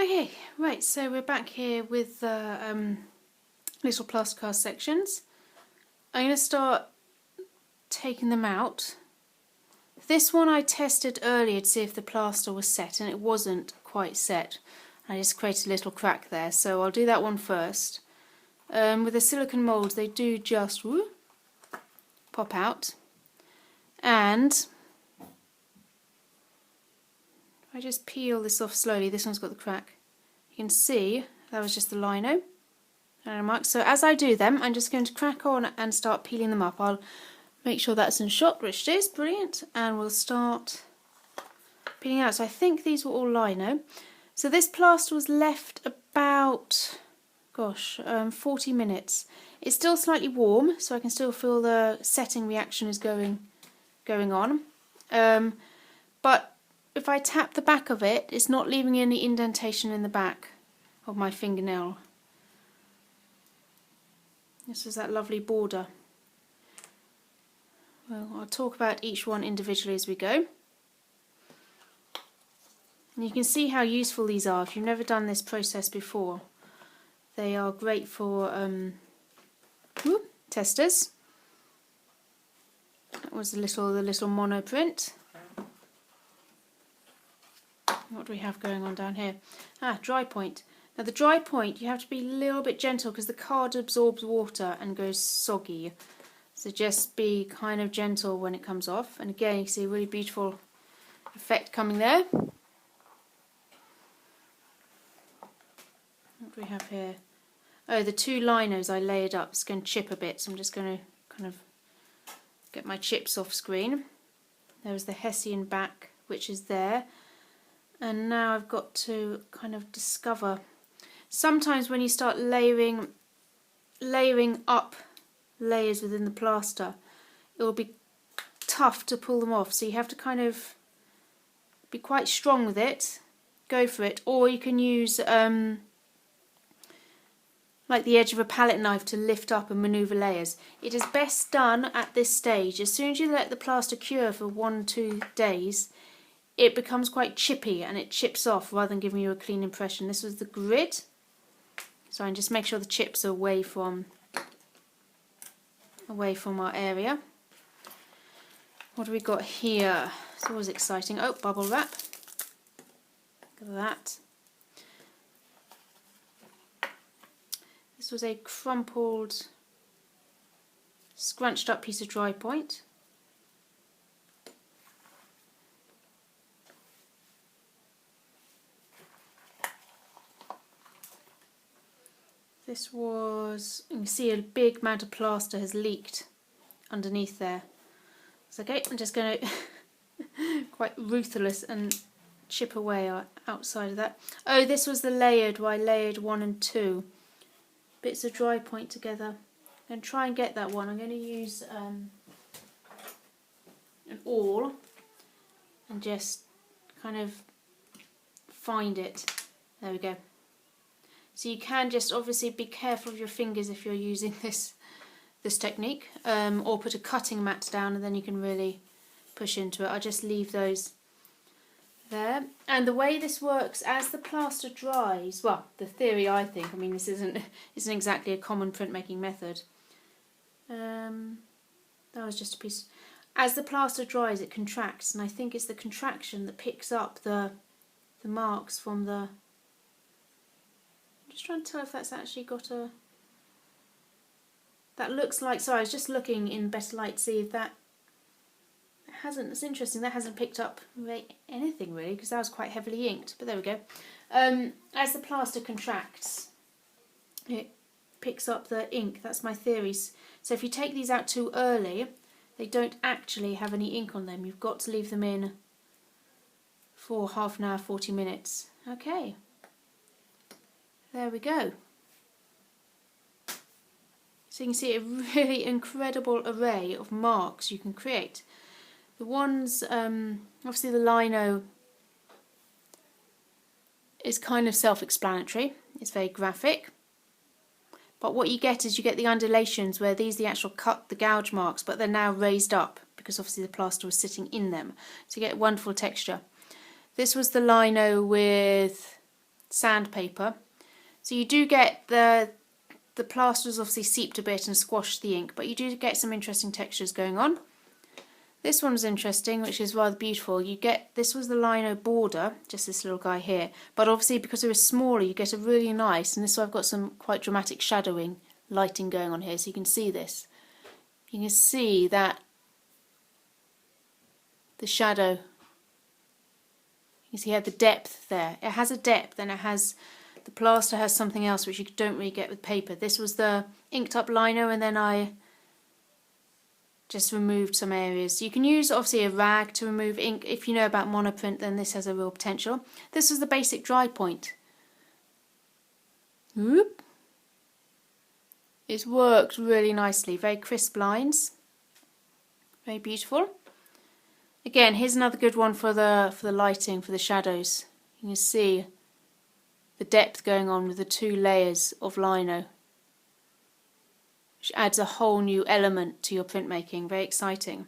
Okay, right, so we're back here with the little plaster cast sections. I'm going to start taking them out. This one I tested earlier to see if the plaster was set, and it wasn't quite set. I just created a little crack there, so I'll do that one first. With the silicone moulds, they do just pop out. And if I just peel this off slowly, this one's got the crack. You can see that was just the lino. So as I do them, I'm just going to crack on and start peeling them up. I'll make sure that's in shot, which it is, brilliant, and we'll start peeling out. So I think these were all lino. So this plaster was left about, 40 minutes. It's still slightly warm, so I can still feel the setting reaction is going on. But if I tap the back of it, it's not leaving any indentation in the back of my fingernail. This is that lovely border. Well, I'll talk about each one individually as we go. And you can see how useful these are if you've never done this process before. They are great for testers. That was the little mono print. What do we have going on down here? Dry point. Now the dry point, you have to be a little bit gentle because the card absorbs water and goes soggy. So just be kind of gentle when it comes off. And again, you can see a really beautiful effect coming there. What do we have here? Oh, the two linos I layered up. It's going to chip a bit, so I'm just going to kind of get my chips off screen. There was the Hessian back, which is there. And now I've got to kind of discover. Sometimes when you start layering up layers within the plaster, it will be tough to pull them off. So you have to kind of be quite strong with it. Go for it. Or you can use like the edge of a palette knife to lift up and manoeuvre layers. It is best done at this stage. As soon as you let the plaster cure for 1-2 days, it becomes quite chippy and it chips off rather than giving you a clean impression. This was the grid. So I just make sure the chips are away from our area. What do we got here? It's always exciting. Oh, bubble wrap. Look at that. This was a crumpled, scrunched up piece of dry point. This was, you can see a big amount of plaster has leaked underneath there. It's okay, I'm just going to quite ruthless and chip away outside of that. Oh, this was the layered, where I layered 1 and 2 bits of dry point together. I'm going to try and get that one. I'm going to use an awl and just kind of find it. There we go. So you can just obviously be careful of your fingers if you're using this technique, or put a cutting mat down and then you can really push into it. I'll just leave those there. And the way this works, as the plaster dries, well, the theory I think, I mean this isn't exactly a common printmaking method. That was just a piece. As the plaster dries, it contracts, and I think it's the contraction that picks up the marks from the. I'm just trying to tell if that's actually got a. That looks like. Sorry, I was just looking in better light to see if that hasn't. It's interesting. That hasn't picked up anything really, because that was quite heavily inked. But there we go. As the plaster contracts, it picks up the ink. That's my theories. So if you take these out too early, they don't actually have any ink on them. You've got to leave them in for half an hour, 40 minutes. Okay. There we go. So you can see a really incredible array of marks you can create. The ones, obviously the lino is kind of self-explanatory. It's very graphic. But what you get is you get the undulations where these are the actual cut, the gouge marks, but they're now raised up because obviously the plaster was sitting in them. So you get wonderful texture. This was the lino with sandpaper. So you do get the plaster's obviously seeped a bit and squashed the ink, but you do get some interesting textures going on. This one's interesting, which is rather beautiful. You get, this was the lino border, just this little guy here, but obviously because it was smaller you get a really nice, and this one I've got some quite dramatic shadowing, lighting going on here, so you can see this. You can see that the shadow, you see here the depth there. It has a depth, and it has, the plaster has something else which you don't really get with paper. This was the inked up lino, and then I just removed some areas. You can use obviously a rag to remove ink. If you know about monoprint, then this has a real potential. This is the basic dry point. Whoop. It's worked really nicely. Very crisp lines. Very beautiful. Again, here's another good one for the lighting, for the shadows. You can see the depth going on with the 2 layers of lino, which adds a whole new element to your printmaking. Very exciting.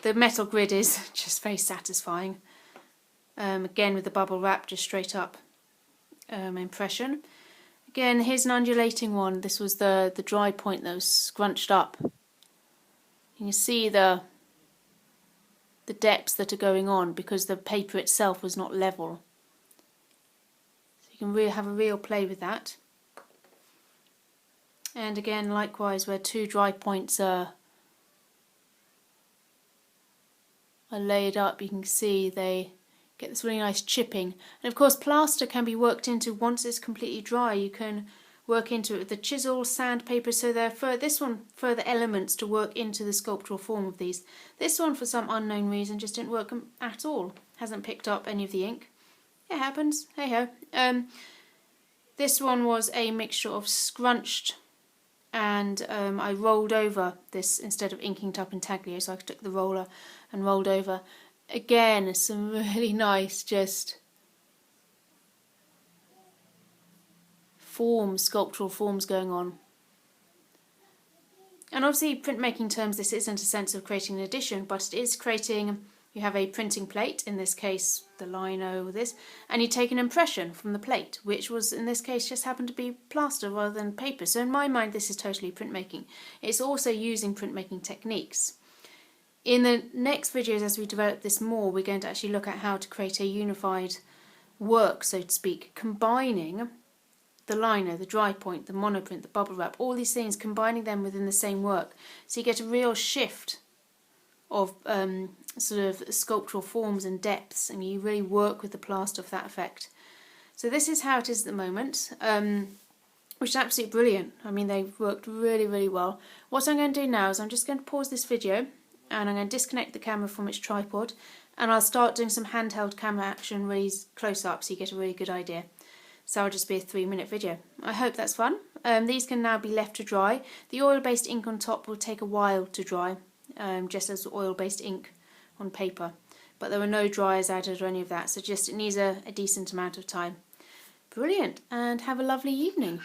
The metal grid is just very satisfying. Again with the bubble wrap, just straight up impression. Again, here's an undulating one. This was the dry point that was scrunched up. You can see the depths that are going on because the paper itself was not level. So you can really have a real play with that. And again, likewise, where 2 dry points are laid up, you can see they get this really nice chipping. And of course, plaster can be worked into once it's completely dry. You can work into it with the chisel, sandpaper, so there are this one further elements to work into the sculptural form of these. This one, for some unknown reason, just didn't work at all. Hasn't picked up any of the ink. It happens. Hey ho. This one was a mixture of scrunched, and I rolled over this instead of inking it up in taglio, so I took the roller and rolled over. Again, some really nice just forms, sculptural forms going on. And obviously, printmaking terms, this isn't a sense of creating an addition, but it is creating, you have a printing plate, in this case the lino or this, and you take an impression from the plate, which was in this case just happened to be plaster rather than paper. So in my mind this is totally printmaking. It's also using printmaking techniques. In the next videos, as we develop this more, we're going to actually look at how to create a unified work, so to speak, combining the lino, the dry point, the monoprint, the bubble wrap, all these things, combining them within the same work. So you get a real shift of sort of sculptural forms and depths, and you really work with the plaster for that effect. So this is how it is at the moment, which is absolutely brilliant. I mean, they've worked really, really well. What I'm going to do now is I'm just going to pause this video, and I'm going to disconnect the camera from its tripod, and I'll start doing some handheld camera action really close up so you get a really good idea. So it'll just be a 3-minute video. I hope that's fun. These can now be left to dry. The oil-based ink on top will take a while to dry, just as oil-based ink on paper. But there were no dryers added or any of that, so just it needs a decent amount of time. Brilliant, and have a lovely evening.